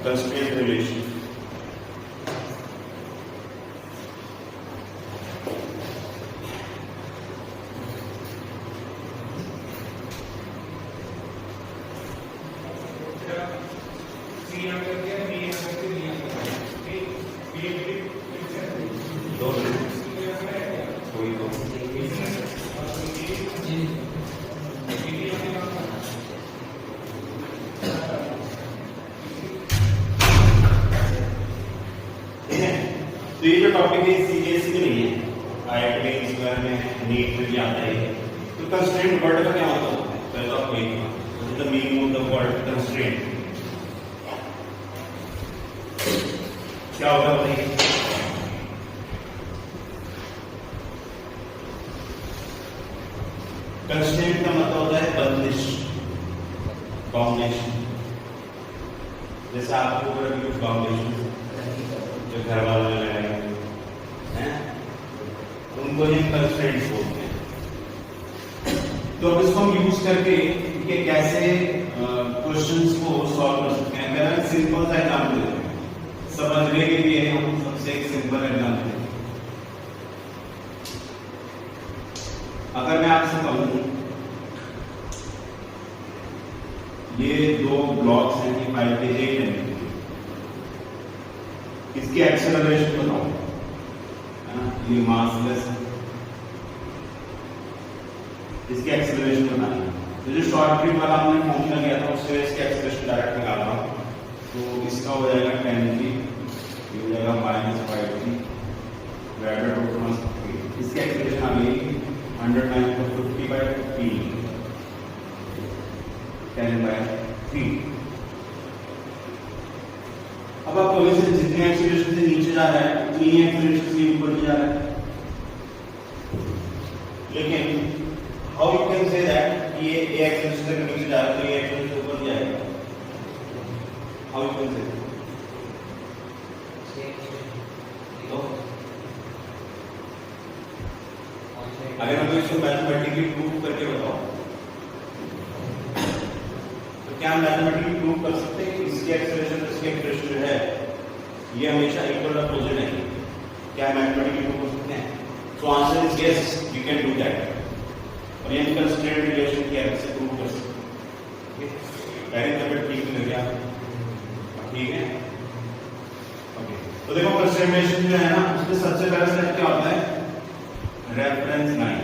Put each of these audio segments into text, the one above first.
Constraint relation. तो ये जो टॉपिक है सीबीएसई के नहीं है, आईआईटी में, इस बार में नीट में भी आता है। तो कंस्ट्रेंट वर्ड का क्या मतलब होता है? पहले तो आपको एक the meaning of the word constraint क्या होगा बताइए? कंस्ट्रेंट का मतलब होता है बंदिश, बाउंडेशन। जैसे आपके ऊपर भी कुछ बाउंडेशन जो घर वालों ने लगाए हैं, उनको ही कंस्ट्रेंट्स बोलते हैं। तो अब इसको हम यूज करके कि कैसे क्वेश्चंस को सॉल्व कर सकते हैं। मेरा सिंपल सा एग्जाम्पल देते हैं, समझने के लिए हम सबसे एक सिंपल एग्जाम्पल देते हैं। अगर मैं आपसे कहूं ये दो ब्लॉक्स हैं कि 5 के 8 है, इसकी एक्सेलरेशन बताओ, है ना? ये मासलेस है, इसकी एक्सेलरेशन बतानी है। तो जो शॉर्ट ट्रिप वाला हमने फॉर्मूला किया था उससे इसकी एक्सेलरेशन डायरेक्ट निकाल रहा हूं। तो इसका हो जाएगा 10g, ये हो जाएगा -5g डिवाइडेड बाय 3। इसकी एक्सेलरेशन आ गई 100 - 50/3 10/3। अब आप कभी से जितने एक्सेलरेशन से नीचे जा रहा है उतनी ही एक्सेलरेशन से ऊपर जा रहा है। लेकिन how you can say that ये एक्सेलरेशन से नीचे जा रहा है तो ये एक्सेलरेशन से ऊपर जाएगा? How you can say? तो अगर हम इसको मैथमेटिकली प्रूव करके बताओ तो क्या हम मैथमेटिकली प्रूव कर सकते हैं कि इसकी एक्सेलरेशन इसकी एक्सेलरेशन जो है ये हमेशा इक्वल अपोजिट है? क्या मैथमेटिकली प्रूव कर सकते हैं? So answer is yes, you can do that. और ये कंस्ट्रेंट रिलेशन की हेल्प से प्रूव कर सकते हैं। पहले तबियत ठीक नहीं लग गया, ठीक है? ओके, तो देखो कंस्ट्रेंट रिलेशन जो है ना उसमें सबसे पहला स्टेप क्या होता है? Reference line.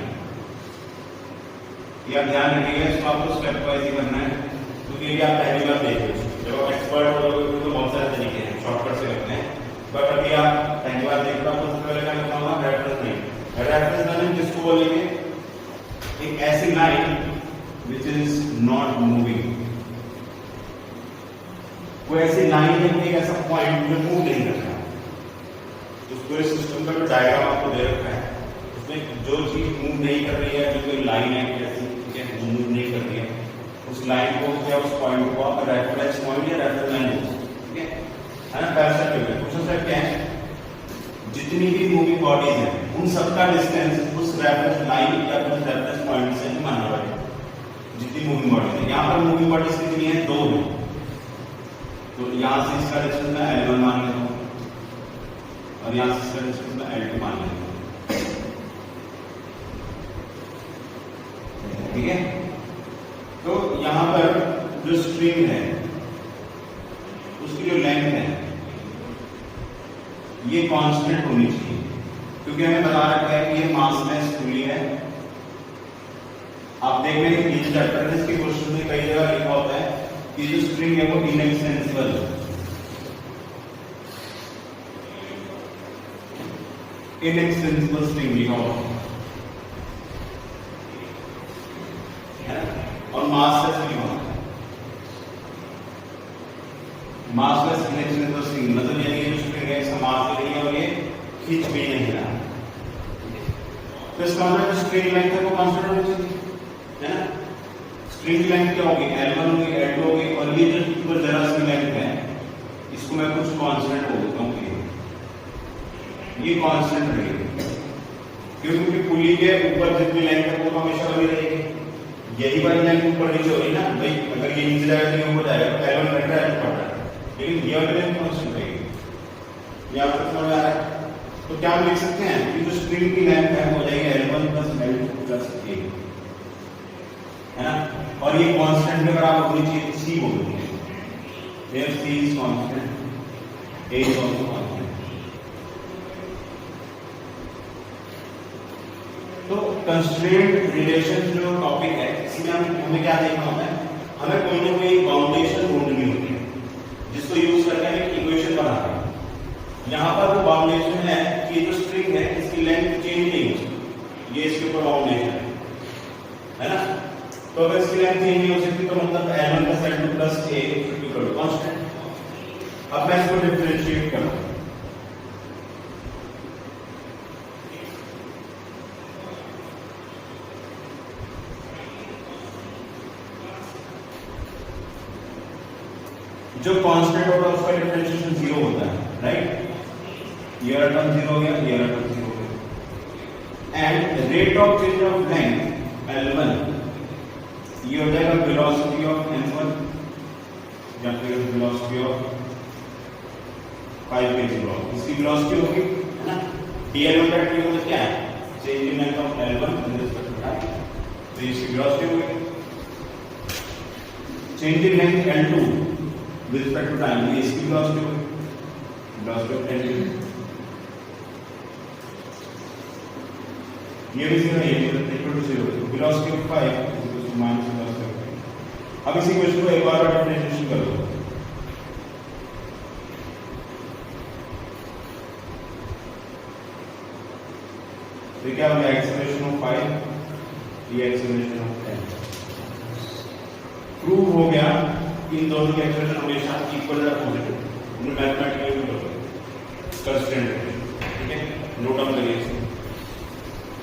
ये आप ध्यान रखिएगा, इसको आपको स्टेप वाइज ही करना है क्योंकि ये आप पहली बार देख रहे हो। जब आप एक्सपर्ट हो तो बहुत सारे तरीके हैं, शॉर्टकट से करते हैं, बट अभी आप पहली बार देख रहे हो तो सबसे पहले क्या करना होगा? Reference line. रेफरेंस लाइन किसको बोलेंगे? एक ऐसी line which is not moving. कोई ऐसी लाइन है, कोई ऐसा पॉइंट जो मूव नहीं कर रहा। उस पूरे सिस्टम का जो डायग्राम आपको दे रखा है उसमें जो चीज मूव नहीं कर रही है, जो कोई लाइन है ऐसी, ठीक है, जो मूव नहीं कर रही है, उस लाइन को या उस पॉइंट को आप रेफरेंस पॉइंट या रेफरेंस लाइन बोलते हैं, ठीक है ना? पहला स्टेप है। दूसरा स्टेप क्या है? जितनी भी मूविंग बॉडीज हैं उन सबका डिस्टेंस उस रेफरेंस लाइन या उस रेफरेंस पॉइंट से मानना पड़ेगा। जितनी मूविंग बॉडीज है, यहाँ पर मूविंग बॉडीज कितनी है? 2 है। तो यहाँ से इसका डिस्टेंस मैं L1 मान लेता हूँ और यहाँ से इसका डिस्टेंस मैं L2 मान लेता हूँ, ठीक है? तो यहाँ पर जो स्ट्रिंग है उसकी जो लेंथ है ये कांस्टेंट होनी चाहिए क्योंकि हमें बता रखा है कि ये मासलेस खुली है। आप देख रहे हैं कि चैप्टर में इसके क्वेश्चन में कई जगह लिखा होता है कि जो स्ट्रिंग है वो इनएक्सटेंसिबल है। इनएक्सटेंसिबल स्ट्रिंग लिखा हुआ है और मासलेस लिखा हुआ है। मासलेस इनएक्सटेंसिबल स्ट्रिंग मतलब यानी ये जो स्ट्रिंग है इसका मास नहीं है और ये खींच भी नहीं रहा। तो इसका मतलब स्ट्रिंग लेंथ है वो कांस्टेंट होनी चाहिए, है ना? स्ट्रिंग लेंथ क्या होगी? L1 होगी, L2 होगी और ये जो ऊपर जरा सी लेंथ है इसको मैं कुछ कांस्टेंट बोल देता हूँ, ये कांस्टेंट रहेगी क्योंकि पुली के ऊपर जितनी लेंथ है वो हमेशा बनी रहेगी। यही वाली लेंथ ऊपर नीचे होगी ना भाई, अगर ये नीचे जाएगा तो ये ऊपर जाएगा, तो L1 घट रहा है, लेकिन ये वाली तो क्या हम लिख सकते हैं कि जो स्ट्रिंग की लेंथ है हो जाएगी L1 plus L2 plus A, है ना। और ये कांस्टेंट के बराबर होनी चाहिए, C बोलते हैं, here C is constant, A is also constant। तो कंस्ट्रेंट रिलेशन जो टॉपिक है इसमें हमें क्या देखना होता है, हमें कोई ना कोई बाउंडेशन ढूंढनी होती है जिसको यूज करके हम एक इक्वेशन बनाते हैं। यहाँ पर वो बाउंडेशन है कि जो स्ट्रिंग है इसकी लेंथ चेंज नहीं हो सकती, ये इसके ऊपर बाउंडेशन है ना। तो अगर इसकी लेंथ चेंज नहीं हो सकती तो मतलब L1 plus L2 plus A equal to constant. अब मैं इसको डिफरेंशिएट करूँ, जो कांस्टेंट होता है उसका डिफरेंशिएशन 0 होता है, राइट। ये टर्म 0 हो गया, ये टर्म 0 हो गया। And rate of change of length L1 ये हो जाएगा वेलोसिटी ऑफ M1 या फिर वेलोसिटी ऑफ 5 kg ब्लॉक, इसकी वेलोसिटी होगी, है ना। dL1 का टी मतलब क्या है, change in length of L1 in respect to time, तो इसकी वेलोसिटी होगी। Change in length L2 with respect to time, ये इसकी वेलोसिटी होगी, वेलोसिटी ऑफ L2, ये भी 0 है, ये equal to 0, velocity of 5 equal to minus velocity of 5। अब इसी क्वेश्चन को एक बार डिफरेंशिएशन कर दो, तो क्या हो गया, एक्सेलरेशन ऑफ 5, ये एक्सेलरेशन ऑफ 10। प्रूव हो गया इन दोनों के एक्सेलरेशन हमेशा इक्वल या पॉजिटिव, मैथमेटिकली कंस्टेंट, ठीक है। नोट डाउन करिए।